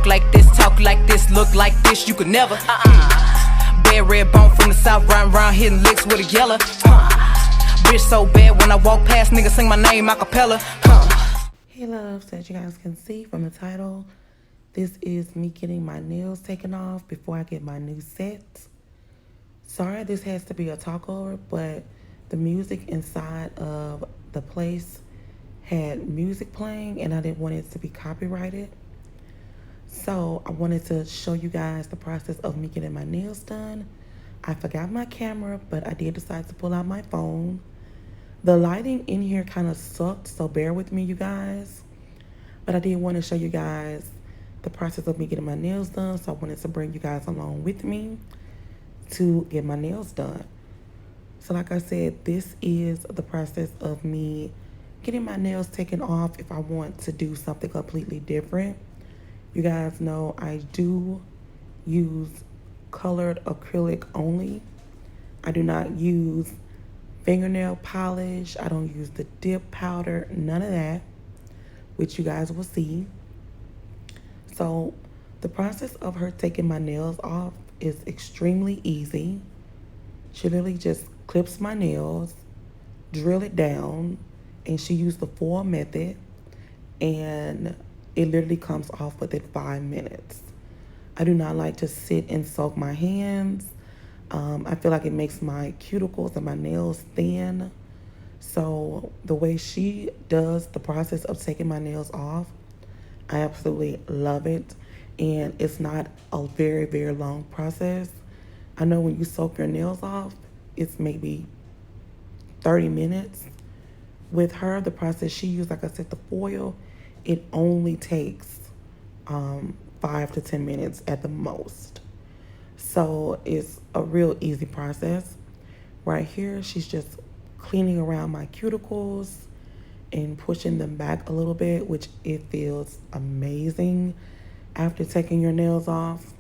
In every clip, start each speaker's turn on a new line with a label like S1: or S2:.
S1: walk like this, talk like this, look like this, you could never. Bad red bone from the south, riding around hitting licks with a yellow. Bitch so bad when I walk past, niggas sing my name a cappella.
S2: Hey loves, as you guys can see from the title, this is me getting my nails taken off before I get my new set. Sorry this has to be a talkover, but the music inside of the place had music playing and I didn't want it to be copyrighted. So I wanted to show you guys the process of me getting my nails done. I forgot my camera, but I did decide to pull out my phone. The lighting in here kind of sucked, so bear with me, you guys. But I did want to show you guys the process of me getting my nails done, so I wanted to bring you guys along with me to get my nails done. So like I said, this is the process of me getting my nails taken off if I want to do something completely different. You guys know I do use colored acrylic only. I do not use fingernail polish. I don't use the dip powder, none of that, which you guys will see. So the process of her taking my nails off is extremely easy. She literally just clips my nails, drill it down, and she used the full method, and it literally comes off within 5 minutes. I do not like to sit and soak my hands. I feel like it makes my cuticles and my nails thin. So the way she does the process of taking my nails off, I absolutely love it. And it's not a very, very long process. I know when you soak your nails off, it's maybe 30 minutes. With her, the process she used, like I said, the foil, it only takes 5 to 10 minutes at the most. So it's a real easy process. Right here, she's just cleaning around my cuticles and pushing them back a little bit, which it feels amazing after taking your nails off.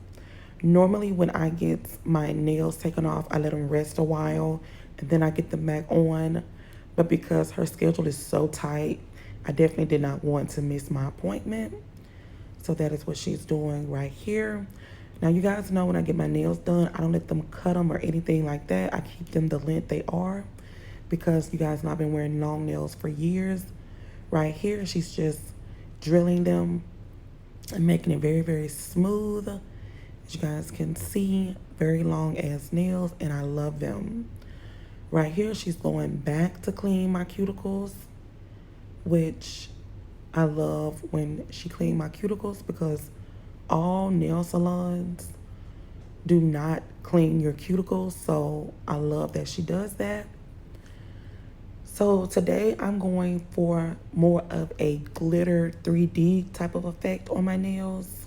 S2: Normally when I get my nails taken off, I let them rest a while and then I get them back on. But because her schedule is so tight, I definitely did not want to miss my appointment. So that is what she's doing right here. Now, you guys know when I get my nails done, I don't let them cut them or anything like that. I keep them the length they are because you guys know I've been wearing long nails for years. Right here, she's just drilling them and making it very, very smooth. As you guys can see, very long ass nails, and I love them. Right here, she's going back to clean my cuticles, which I love when she cleans my cuticles because all nail salons do not clean your cuticles, so I love that she does that. So today I'm going for more of a glitter 3D type of effect on my nails.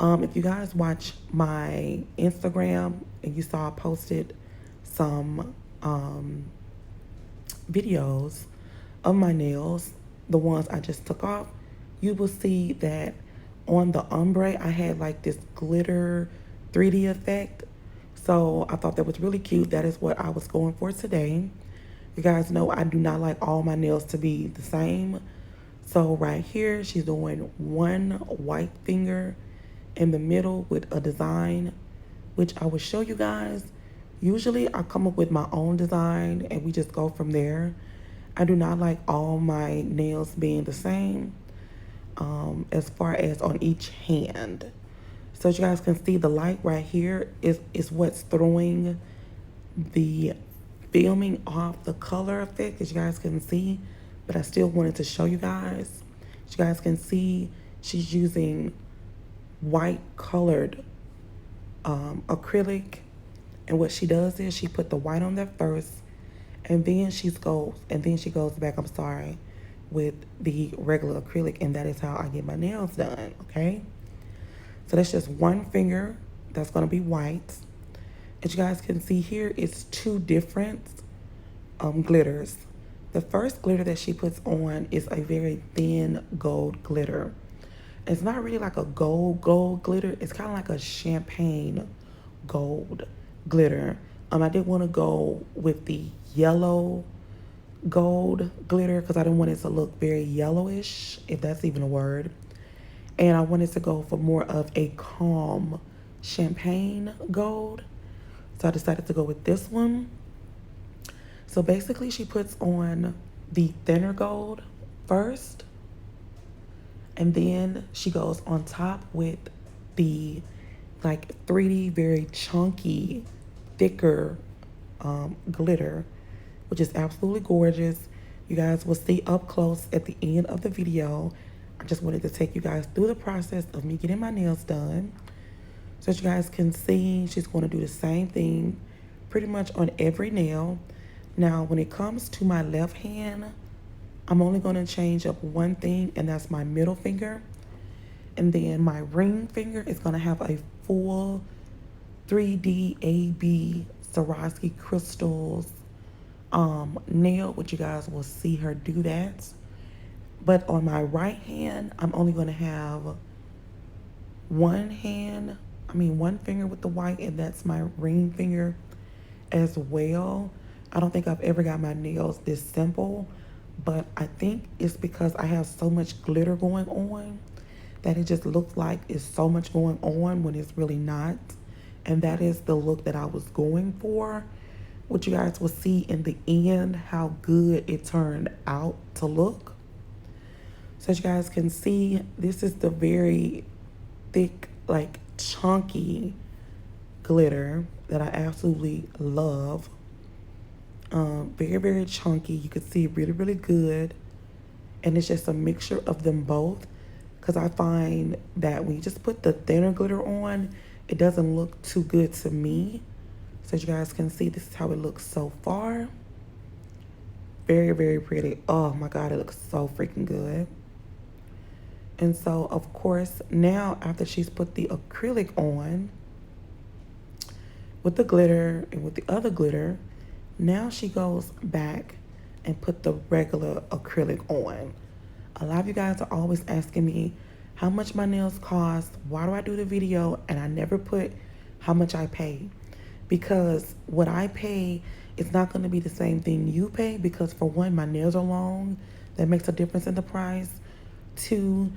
S2: If you guys watch my Instagram and you saw I posted some videos of my nails, the ones I just took off, you will see that on the ombre, I had like this glitter 3D effect. So I thought that was really cute. That is what I was going for today. You guys know I do not like all my nails to be the same. So right here, she's doing one white finger in the middle with a design, which I will show you guys. Usually I come up with my own design and we just go from there. I do not like all my nails being the same. As far as on each hand. So as you guys can see, the light right here is what's throwing the filming off the color effect, as you guys can see. But I still wanted to show you guys. As you guys can see, she's using white colored acrylic. And what she does is she put the white on there first, and then she goes back, with the regular acrylic, and that is how I get my nails done, okay? So that's just one finger that's gonna be white. As you guys can see here, it's two different glitters. The first glitter that she puts on is a very thin gold glitter. It's not really like a gold glitter. It's kind of like a champagne gold glitter. I did want to go with the yellow gold glitter because I didn't want it to look very yellowish, if that's even a word. And I wanted to go for more of a calm champagne gold. So I decided to go with this one. So basically she puts on the thinner gold first. And then she goes on top with the like 3D, very chunky, thicker glitter, which is absolutely gorgeous. You guys will see up close at the end of the video. I just wanted to take you guys through the process of me getting my nails done. So as you guys can see, she's going to do the same thing pretty much on every nail. Now, when it comes to my left hand, I'm only going to change up one thing, and that's my middle finger. And then my ring finger is going to have a full 3D AB Swarovski crystals nail, which you guys will see her do that. But on my right hand, I'm only going to have one finger with the white, and that's my ring finger as well. I don't think I've ever got my nails this simple, but I think it's because I have so much glitter going on that it just looks like it's so much going on when it's really not. And that is the look that I was going for, which you guys will see in the end how good it turned out to look. So as you guys can see, this is the very thick, like chunky glitter that I absolutely love. Very, very chunky. You can see really, really good. And it's just a mixture of them both. Because I find that when you just put the thinner glitter on, it doesn't look too good to me. So as you guys can see, this is how it looks so far. Very, very pretty. Oh my God, it looks so freaking good. And so, of course, now after she's put the acrylic on with the glitter and with the other glitter, now she goes back and put the regular acrylic on. A lot of you guys are always asking me how much my nails cost, why do I do the video, and I never put how much I pay. Because what I pay is not going to be the same thing you pay, because for one, my nails are long. That makes a difference in the price. Two,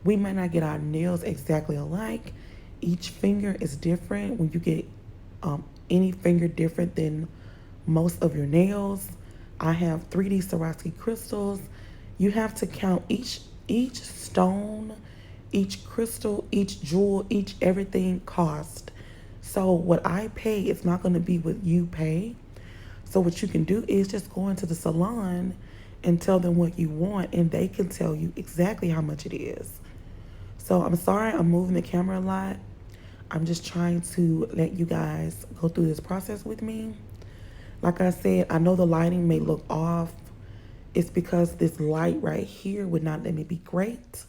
S2: we might not get our nails exactly alike. Each finger is different. When you get any finger different than most of your nails, I have 3D Swarovski crystals. You have to count each stone, each crystal, each jewel, each everything cost. So what I pay is not going to be what you pay. So what you can do is just go into the salon and tell them what you want, and they can tell you exactly how much it is. So I'm sorry I'm moving the camera a lot. I'm just trying to let you guys go through this process with me. Like I said, I know the lighting may look off. It's because this light right here would not let me be great.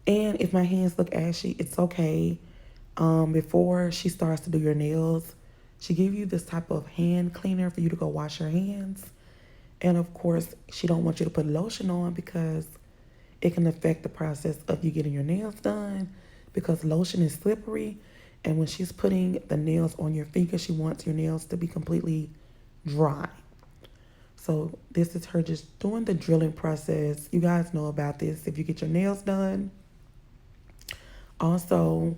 S2: And if my hands look ashy, it's okay. Before she starts to do your nails, she gives you this type of hand cleaner for you to go wash your hands. And of course, she don't want you to put lotion on because it can affect the process of you getting your nails done, because lotion is slippery. And when she's putting the nails on your finger, she wants your nails to be completely dry. So this is her just doing the drilling process. You guys know about this if you get your nails done. Also,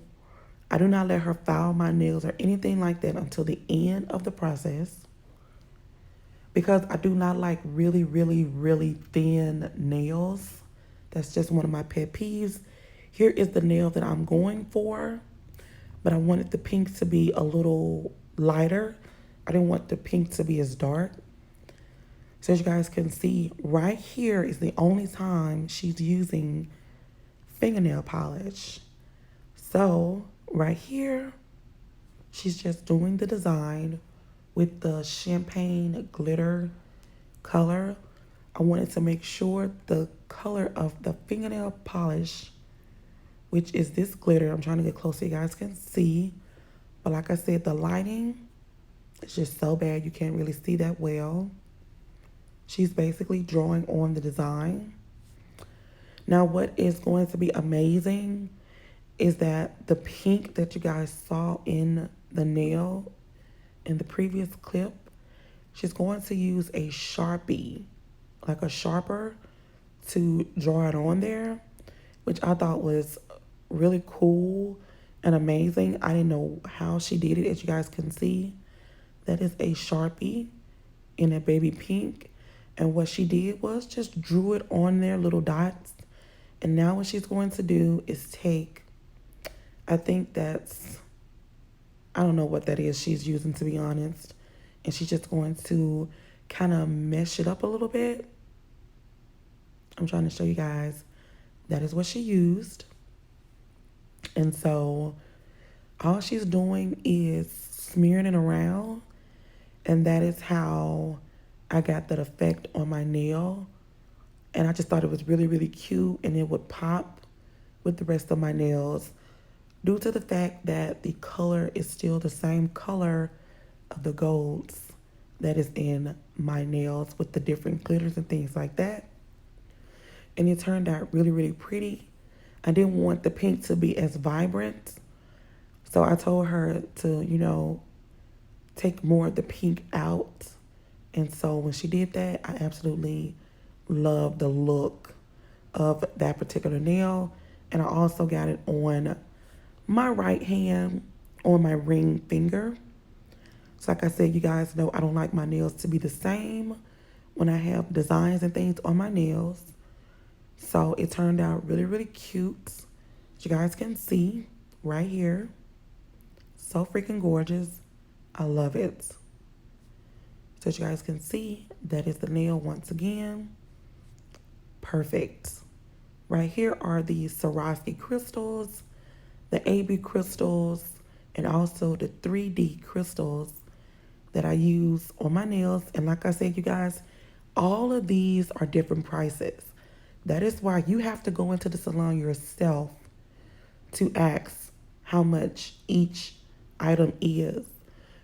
S2: I do not let her file my nails or anything like that until the end of the process, because I do not like really, really, really thin nails. That's just one of my pet peeves. Here is the nail that I'm going for, but I wanted the pink to be a little lighter. I didn't want the pink to be as dark. So as you guys can see, right here is the only time she's using fingernail polish. So right here, she's just doing the design with the champagne glitter color. I wanted to make sure the color of the fingernail polish, which is this glitter, I'm trying to get close so you guys can see. But like I said, the lighting is just so bad you can't really see that well. She's basically drawing on the design. Now what is going to be amazing is that the pink that you guys saw in the nail in the previous clip, she's going to use a Sharpie, like a sharper, to draw it on there. which I thought was really cool and amazing. I didn't know how she did it, as you guys can see. That is a Sharpie in a baby pink. And what she did was just drew it on there, little dots. And now what she's going to do is take, I think that's, I don't know what that is she's using, to be honest. And she's just going to kind of mesh it up a little bit. I'm trying to show you guys. That is what she used. And so all she's doing is smearing it around. And that is how I got that effect on my nail. And I just thought it was really, really cute. And it would pop with the rest of my nails, due to the fact that the color is still the same color of the golds that is in my nails, with the different glitters and things like that. And it turned out really, really pretty. I didn't want the pink to be as vibrant, so I told her to, you know, take more of the pink out. And so when she did that, I absolutely loved the look of that particular nail. And I also got it on my right hand, on my ring finger. So like I said, you guys know I don't like my nails to be the same when I have designs and things on my nails. So it turned out really, really cute. As you guys can see right here. So freaking gorgeous. I love it. So as you guys can see, that is the nail once again. Perfect. Right here are the Swarovski crystals, the AB crystals, and also the 3D crystals that I use on my nails. And like I said, you guys, all of these are different prices. That is why you have to go into the salon yourself to ask how much each item is.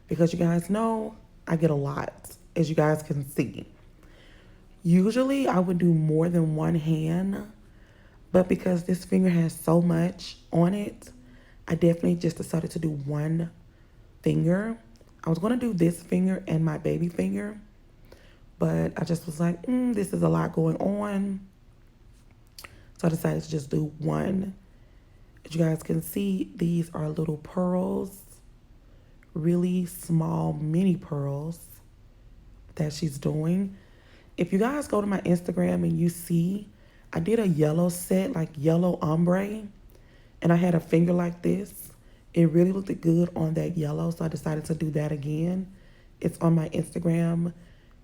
S2: Because you guys know I get a lot, as you guys can see. Usually I would do more than one hand, but because this finger has so much on it, I definitely just decided to do one finger. I was going to do this finger and my baby finger, but I just was like, this is a lot going on. So I decided to just do one. As you guys can see, these are little pearls, really small mini pearls that she's doing. If you guys go to my Instagram and you see, I did a yellow set, like yellow ombre, and I had a finger like this. It really looked good on that yellow, so I decided to do that again. It's on my Instagram,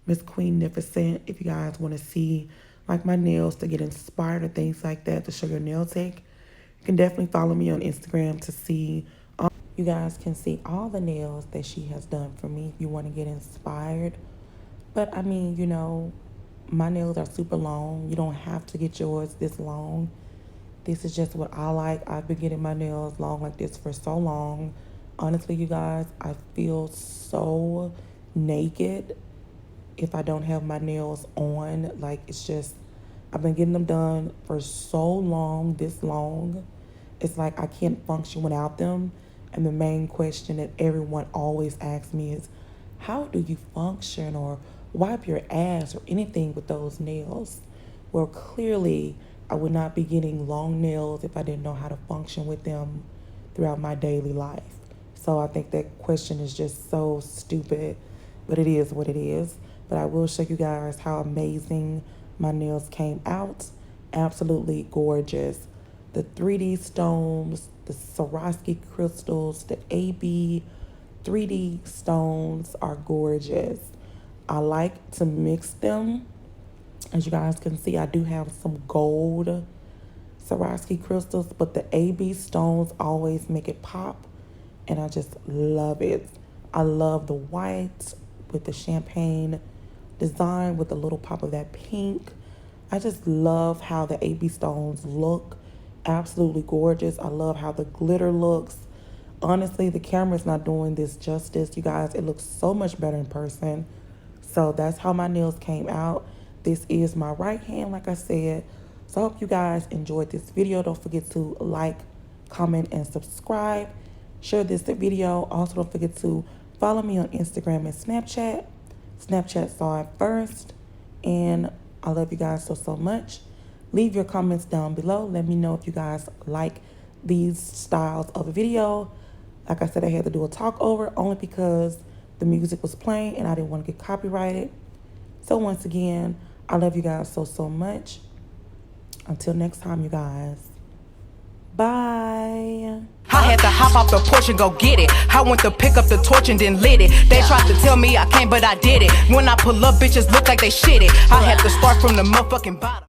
S2: Msqueenificent, if you guys want to see like my nails to get inspired or things like that, to show your nail tech. You can definitely follow me on Instagram to see. You guys can see all the nails that she has done for me if you want to get inspired. But I mean, you know, my nails are super long. You don't have to get yours this long. This is just what I like. I've been getting my nails long like this for so long. Honestly, you guys, I feel so naked if I don't have my nails on. Like, it's just, I've been getting them done for so long, this long. It's like I can't function without them. And the main question that everyone always asks me is, how do you function or wipe your ass or anything with those nails? Well, clearly, I would not be getting long nails if I didn't know how to function with them throughout my daily life. So I think that question is just so stupid, but it is what it is. But I will show you guys how amazing my nails came out. Absolutely gorgeous. The 3D stones, the Swarovski crystals, the AB 3D stones are gorgeous. I like to mix them. As you guys can see, I do have some gold Swarovski crystals, but the AB stones always make it pop, and I just love it. I love the white with the champagne design with a little pop of that pink. I just love how the AB stones look. Absolutely gorgeous. I love how the glitter looks. Honestly, the camera's not doing this justice, you guys. It looks so much better in person. So that's how my nails came out. This is my right hand, like I said. So I hope you guys enjoyed this video. Don't forget to like, comment, and subscribe. Share this video. Also, don't forget to follow me on Instagram and Snapchat. Snapchat saw it first. And I love you guys so much. Leave your comments down below. Let me know if you guys like these styles of a video. Like I said, I had to do a talk over only because the music was playing and I didn't want to get copyrighted. So once again, I love you guys so much. Until next time, you guys. Bye.
S1: I had to hop off the porch and go get it. I went to pick up the torch and then lit it. They tried to tell me I can't, but I did it. When I pull up, bitches look like they shit it. I had to start from the motherfucking bottom.